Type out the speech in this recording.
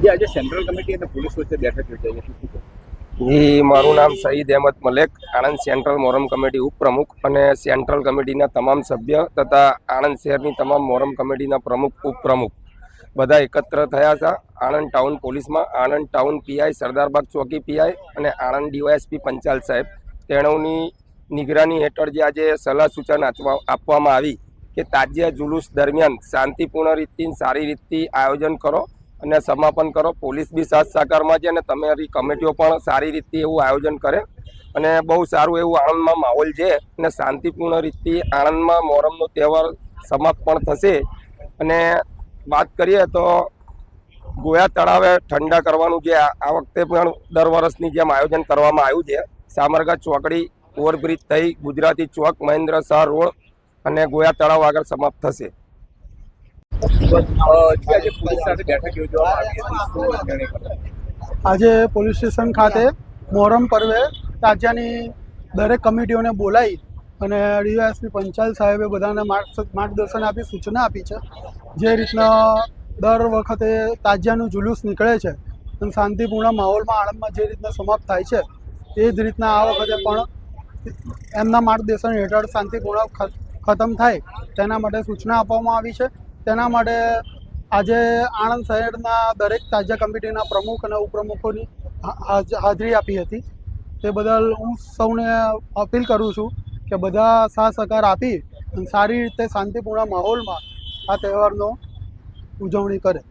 જે આજે central committee અને પોલીસ વચ્ચે બેઠક યોજાઈ હતી, શું કહો? જી, મારું નામ સઈદ અહેમદ મલેક, આણંદ સેન્ટ્રલ મોહરમ કમિટી ઉપપ્રમુખ અને સેન્ટ્રલ કમિટીના તમામ સભ્ય તથા આણંદ શહેરની તમામ મોહરમ કમિટીના પ્રમુખ ઉપપ્રમુખ બધા એકત્ર થયા હતા. આણંદ ટાઉન પોલીસમાં આણંદ ટાઉન પીઆઈ, સરદારબાગ ચોકી પીઆઈ અને આણંદ ડીવાયએસપી પંચાલ સાહેબ તેણોની નિગરાની હેઠળ જે આજે સલાહ સૂચન આપવામાં આવી કે તાજિયા જુલુસ દરમિયાન શાંતિપૂર્ણ રીતથી સારી રીતથી આયોજન કરો અને સમાપન કરો. પોલીસ બી સાથ સહકારમાં છે અને તમારી કમિટીઓ પણ સારી રીતથી એવું આયોજન કરે અને બહુ સારું એવું આણંદમાં માહોલ છે અને શાંતિપૂર્ણ રીતથી આણંદમાં મોહરમનો તહેવાર સમાપ્ત પણ થશે. અને વાત કરીએ તો ગોયા તળાવે ઠંડા કરવાનું જે આ વખતે પણ દર વર્ષની જેમ આયોજન કરવામાં આવ્યું છે. સામરગા ચોકડી, ઓવરબ્રિજ થઈ ગુજરાતી ચોક, મહેન્દ્ર શાહ રોડ અને ગોયા તળાવ આગળ સમાપ્ત થશે. આજે પોલીસ સાથે બેઠક યોજવામાં આવી હતી, શું નિર્ણય કર્યો? આજે પોલીસ સ્ટેશન ખાતે મોહરમ પર્વે તાજિયાની દરેક કમિટીઓને બોલાવી અને ડીવાયએસપી પંચાલ સાહેબે બધાને માર્ગદર્શન આપી, સૂચના આપી છે. જે રીતના દર વખતે તાજિયાનું જુલુસ નીકળે છે અને શાંતિપૂર્ણ માહોલમાં આણંદમાં જે રીતના સમાપ્ત થાય છે એ જ રીતના આ વખતે પણ એમના માર્ગદર્શન હેઠળ શાંતિપૂર્ણ ખતમ થાય તેના માટે સૂચના આપવામાં આવી છે. તેના માટે આજે આણંદ શહેરના દરેક તાજિયા કમિટીના પ્રમુખ અને ઉપપ્રમુખોની હાજરી આપી હતી. તે બદલ હું સૌને અપીલ કરું છું કે બધા સાથ સહકાર આપી અને સારી રીતે શાંતિપૂર્ણ માહોલમાં આ તહેવારનો ઉજવણી કરે.